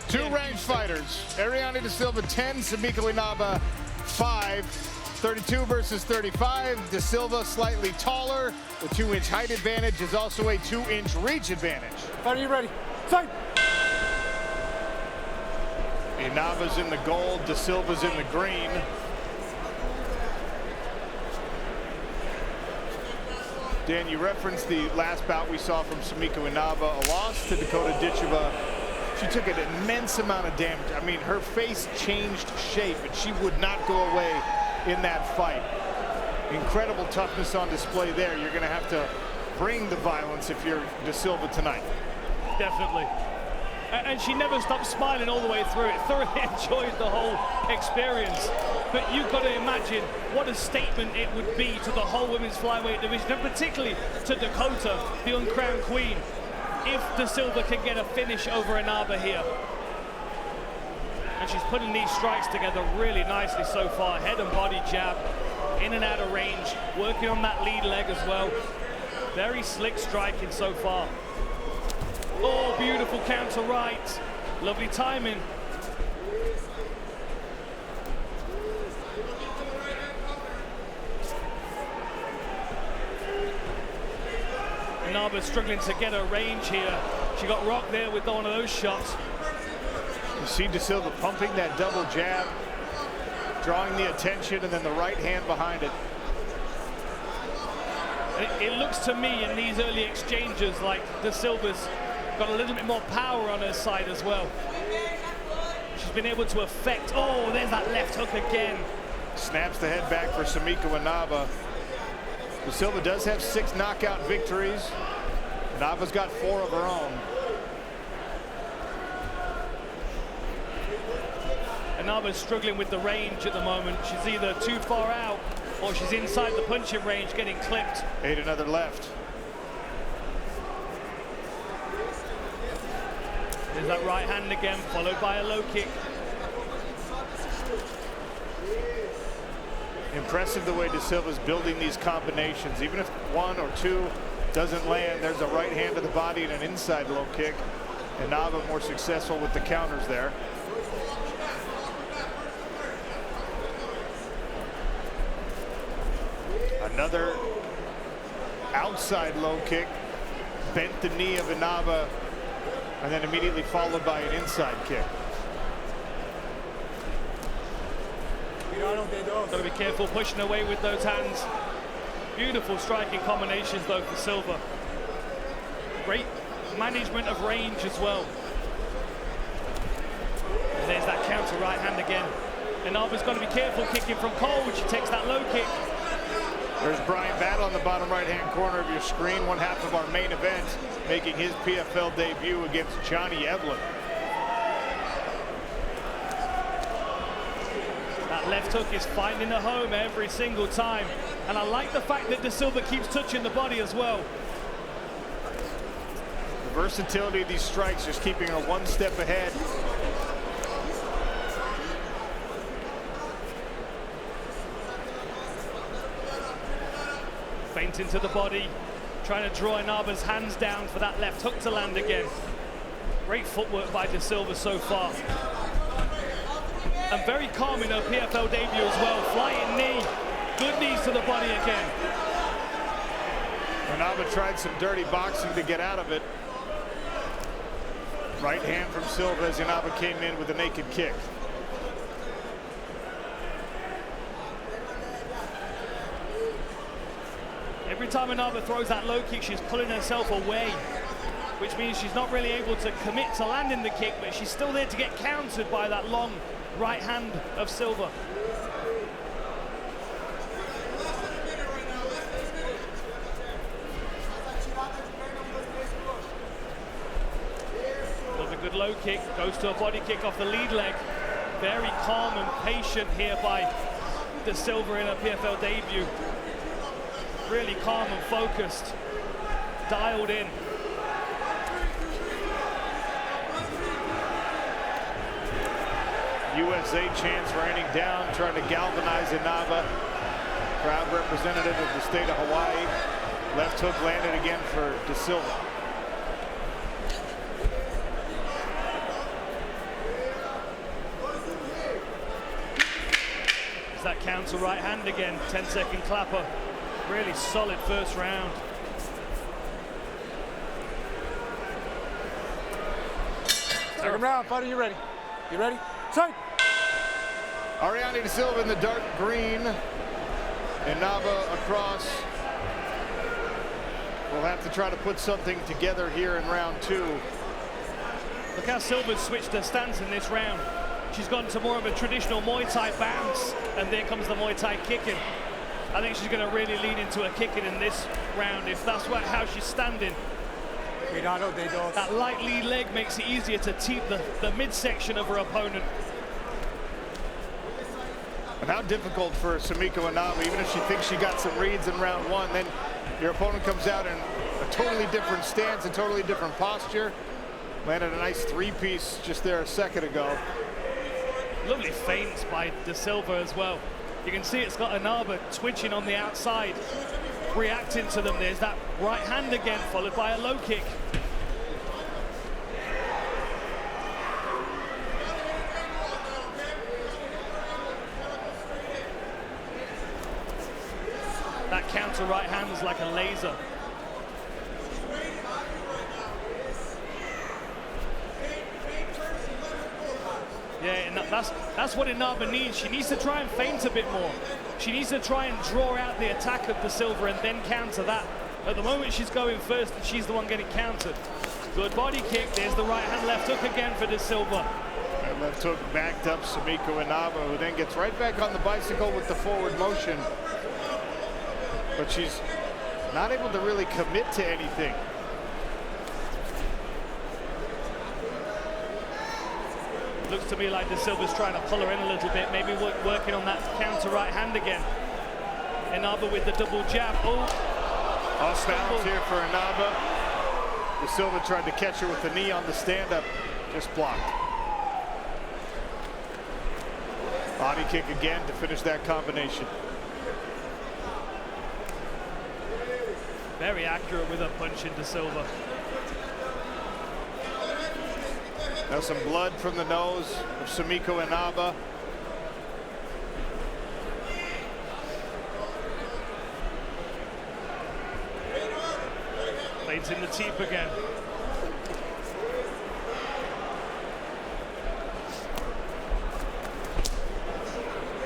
Two ranked fighters. Ariane da Silva 10, Sumiko Inaba 5. 32 versus 35. Da Silva slightly taller. The 2-inch height advantage is also a 2-inch reach advantage. Are you ready? Fight! Inaba's in the gold, Da Silva's in the green. Dan, you referenced the last bout we saw from Sumiko Inaba, a loss to Dakota Ditcheva. She took an immense amount of damage. I mean, her face changed shape, and she would not go away in that fight. Incredible toughness on display there. You're going to have to bring the violence if you're Da Silva tonight. Definitely. And she never stopped smiling all the way through it. Thoroughly enjoyed the whole experience. But you've got to imagine what a statement it would be to the whole women's flyweight division, and particularly to Dakota, the uncrowned queen, if Da Silva can get a finish over Inaba here. And she's putting these strikes together really nicely so far. Head and body jab, in and out of range, working on that lead leg as well. Very slick striking so far. Oh, beautiful counter right. Lovely timing. Inaba struggling to get her range here. She got rocked there with one of those shots. You see Da Silva pumping that double jab, drawing the attention, and then the right hand behind it. It looks to me in these early exchanges like Da Silva's got a little bit more power on her side as well. She's been able to affect, oh, there's that left hook again. Snaps the head back for Sumiko Inaba. Da Silva does have 6 knockout victories. Inaba's got 4 of her own. Inaba's struggling with the range at the moment. She's either too far out or she's inside the punching range getting clipped. Ate another left. There's that right hand again, followed by a low kick. Impressive the way Da Silva's building these combinations. Even if 1 or 2 doesn't land, there's a right hand to the body and an inside low kick. Inaba more successful with the counters there. Another outside low kick. Bent the knee of Inaba, and then immediately followed by an inside kick. Got to be careful pushing away with those hands. Beautiful striking combinations though for Silva. Great management of range as well. And there's that counter right hand again. Inaba's got to be careful kicking from cold. She takes that low kick. There's Brian Battle on the bottom right-hand corner of your screen, one half of our main event, making his PFL debut against Johnny Evelyn. That left hook is finding a home every single time. And I like the fact that Da Silva keeps touching the body as well. The versatility of these strikes just keeping her one step ahead. Feint into the body, trying to draw Inaba's hands down for that left hook to land again. Great footwork by Da Silva so far. And very calm in her PFL debut as well. Flying knee, good knees to the body again. Inaba tried some dirty boxing to get out of it. Right hand from Silva as Inaba came in with a naked kick. Every time Inaba throws that low kick, she's pulling herself away, which means she's not really able to commit to landing the kick, but she's still there to get countered by that long right hand of Silva. Another good low kick, goes to a body kick off the lead leg. Very calm and patient here by Da Silva in her PFL debut. Really calm and focused, dialed in. USA chants raining down, trying to galvanize Inaba. Crowd representative of the state of Hawaii. Left hook landed again for Da Silva. Counter right hand again, 10-second clapper. Really solid first round. Second round, fighter, you ready? You ready? Take! Ariane da Silva in the dark green. Inaba across. We'll have to try to put something together here in round 2. Look how Silva's switched her stance in this round. She's gone to more of a traditional Muay Thai bounce, and there comes the Muay Thai kicking. I think she's going to really lean into her kicking in this round if that's how she's standing. That light lead leg makes it easier to teep the midsection of her opponent. And how difficult for Sumiko Inaba, even if she thinks she got some reads in round 1, then your opponent comes out in a totally different stance, a totally different posture. Landed a nice 3-piece just there a second ago. Lovely feints by da Silva as well. You can see it's got Inaba twitching on the outside, reacting to them. There's that right hand again, followed by a low kick. That counter right hand was like a laser. Yeah, and that's what Inaba needs. She needs to try and feint a bit more. She needs to try and draw out the attack of da Silva and then counter that. At the moment, she's going first, and she's the one getting countered. Good body kick. There's the right hand left hook again for da Silva. And left hook backed up Sumiko Inaba, who then gets right back on the bicycle with the forward motion. But she's not able to really commit to anything. Looks to me like da Silva's trying to pull her in a little bit, maybe working on that counter right hand again. Inaba with the double jab. Off balance here for Inaba. Da Silva tried to catch her with the knee on the stand-up, just blocked. Body kick again to finish that combination. Very accurate with a punch in da Silva. Now some blood from the nose of Sumiko Inaba. Feints in the teep again.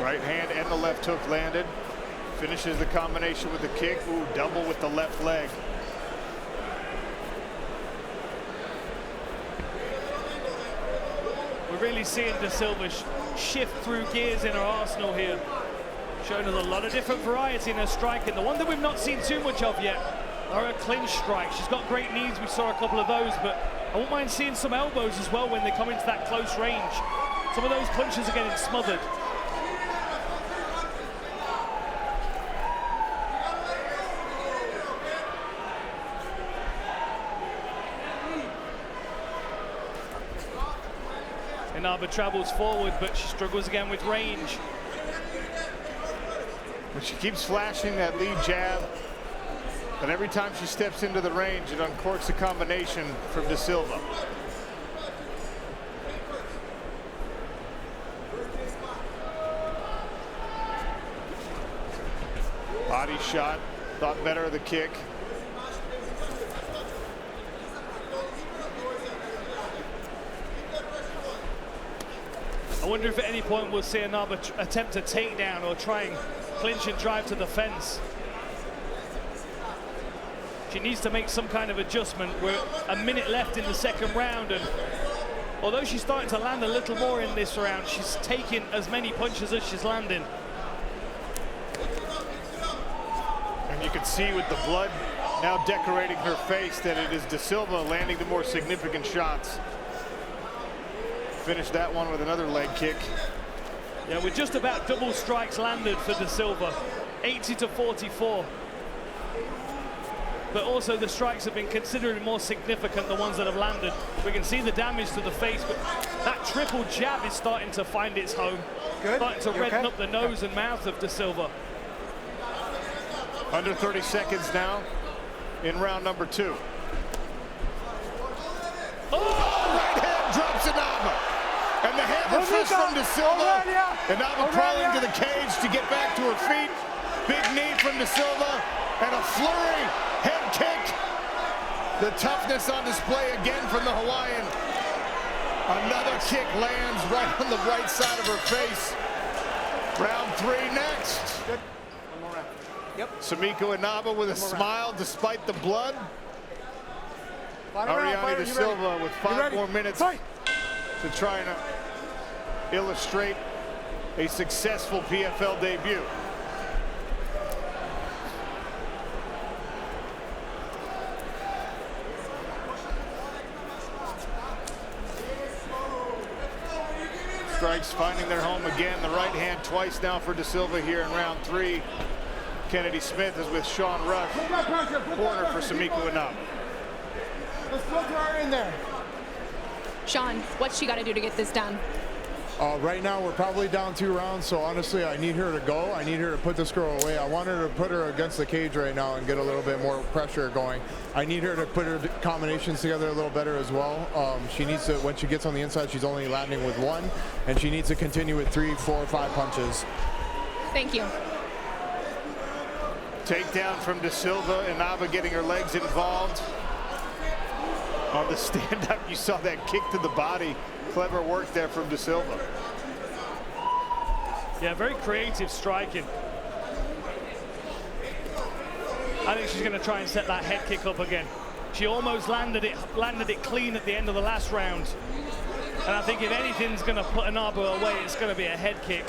Right hand and the left hook landed. Finishes the combination with the kick. Ooh, double with the left leg. We're really seeing da Silva shift through gears in her arsenal here. Showing us a lot of different variety in her striking. The one that we've not seen too much of yet are her clinch strikes. She's got great knees, we saw a couple of those, but I won't mind seeing some elbows as well when they come into that close range. Some of those punches are getting smothered. Inaba travels forward, but she struggles again with range. But she keeps flashing that lead jab, but every time she steps into the range, it uncorks a combination from da Silva. Body shot, thought better of the kick. I wonder if at any point we'll see Inaba attempt a takedown or try and clinch and drive to the fence. She needs to make some kind of adjustment. We're a minute left in the second round, and although she's starting to land a little more in this round, she's taking as many punches as she's landing. And you can see with the blood now decorating her face that it is da Silva landing the more significant shots. Finish that one with another leg kick. Yeah, with just about double strikes landed for da Silva, 80-44. But also the strikes have been considerably more significant, the ones that have landed. We can see the damage to the face, but that triple jab is starting to find its home. Good. Starting to redden up the nose and mouth of da Silva. Under 30 seconds now in round number 2. Oh! Right hand drops Inaba. And the hammer fist from from Da Silva. Inaba crawling to yeah. the cage to get back to her feet. Big knee from Da Silva, and a flurry head kick. The toughness on display again from the Hawaiian. Another kick lands right on the right side of her face. Round 3 next. Good. One more round. Yep. Sumiko Inaba with a smile despite the blood. Final round, Ariane fighter, da you Silva ready? with You 5 ready? more minutes Fight. to try and illustrate a successful PFL debut. Strikes finding their home again. The right hand twice now for Da Silva here in round 3. Kennedy Smith is with Sean Rush, corner for Sumiko Inaba. Let's put her in there. Sean, what's she got to do to get this done? Right now, we're probably down 2 rounds, so honestly, I need her to go. I need her to put this girl away. I want her to put her against the cage right now and get a little bit more pressure going. I need her to put her combinations together a little better as well. She needs to, when she gets on the inside, she's only landing with 1, and she needs to continue with 3, 4, 5 punches. Thank you. Takedown from Da Silva. Inaba getting her legs involved. On the stand-up, you saw that kick to the body. Clever work there from Da Silva. Yeah, very creative striking. I think she's going to try and set that head kick up again. She almost landed it clean at the end of the last round. And I think if anything's going to put Inaba away, it's going to be a head kick.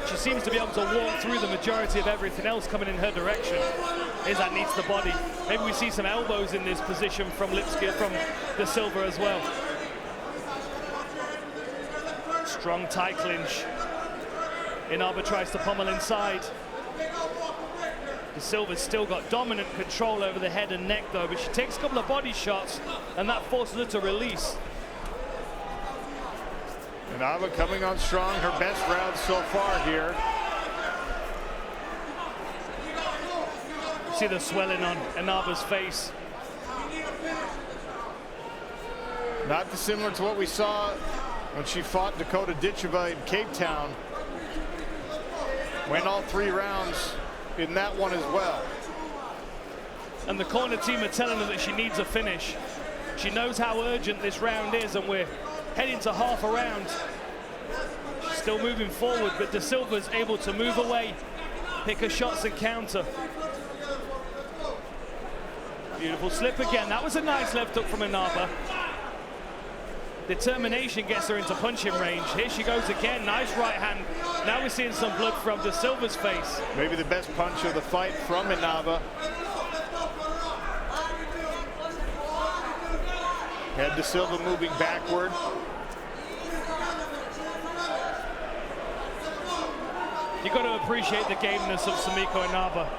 She seems to be able to walk through the majority of everything else coming in her direction. That needs the body. Maybe we see some elbows in this position from Da Silva as well. Strong tight clinch. Inaba tries to pummel inside. Da Silva's still got dominant control over the head and neck though, but she takes a couple of body shots and that forces her to release. Inaba coming on strong, her best round so far here. See the swelling on Inaba's face. Not dissimilar to what we saw when she fought Dakota Ditcheva in Cape Town. Went all 3 rounds in that one as well. And the corner team are telling her that she needs a finish. She knows how urgent this round is, and we're heading to half a round. She's still moving forward, but Da Silva's able to move away, pick her shots and counter. Beautiful slip again. That was a nice left hook from Inaba. Determination gets her into punching range. Here she goes again. Nice right hand. Now we're seeing some blood from Da Silva's face. Maybe the best punch of the fight from Inaba. Had Da Silva moving backward. You've got to appreciate the gameness of Sumiko Inaba.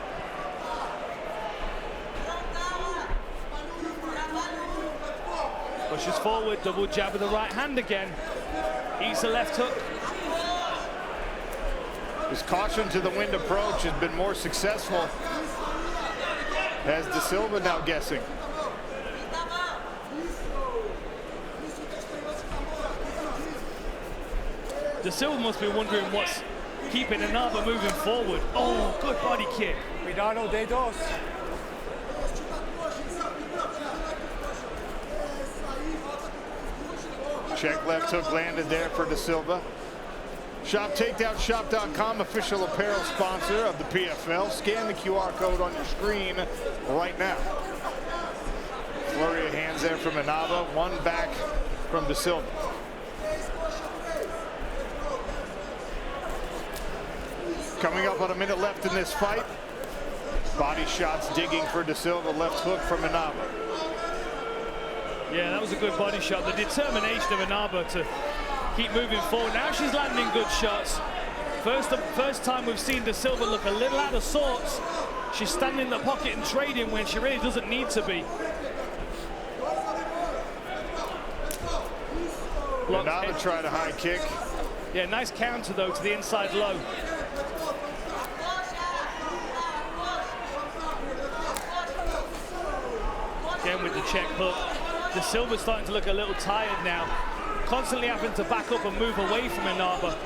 Pushes forward, double jab with the right hand again. Eats the left hook. His caution to the wind approach has been more successful. As Da Silva now guessing. Da Silva must be wondering what's keeping Inaba moving forward. Oh, good body kick. Cuidado de dos. Check left hook landed there for Da Silva. ShopTakedownShop.com, official apparel sponsor of the PFL. Scan the QR code on your screen right now. Flurry of hands there from Inaba. One back from Da Silva. Coming up on a minute left in this fight. Body shots digging for Da Silva. Left hook from Inaba. Yeah, that was a good body shot. The determination of Inaba to keep moving forward. Now she's landing good shots. First time we've seen Da Silva look a little out of sorts. She's standing in the pocket and trading when she really doesn't need to be. Inaba tried a high kick. Yeah, nice counter though to the inside low. Again with the check hook. Da Silva's starting to look a little tired now. constantly having to back up and move away from Inaba.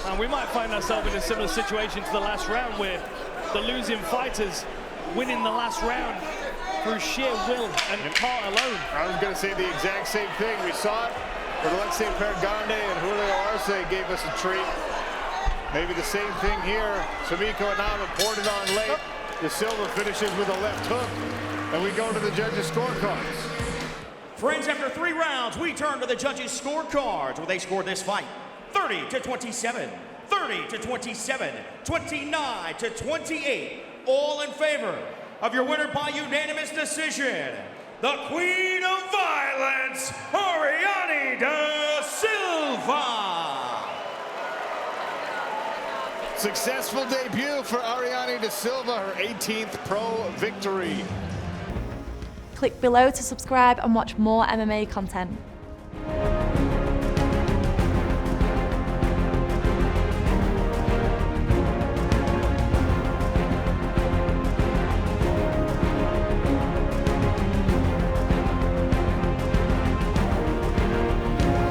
And we might find ourselves in a similar situation to the last round, where the losing fighters win in the last round through sheer will and heart alone. I was going to say the exact same thing. We saw it, but Alexei Pergande and Julio Arce gave us a treat. Maybe the same thing here. Sumiko Inaba poured it on late. Da Silva finishes with a left hook, and we go to the judges' scorecards. Friends, after 3 rounds, we turn to the judges' scorecards, where they scored this fight 30-27, 30-27, 29-28, all in favor of your winner by unanimous decision, the Queen of Violence, Ariane da Silva. Successful debut for Ariane da Silva, her 18th pro victory. Click below to subscribe and watch more MMA content.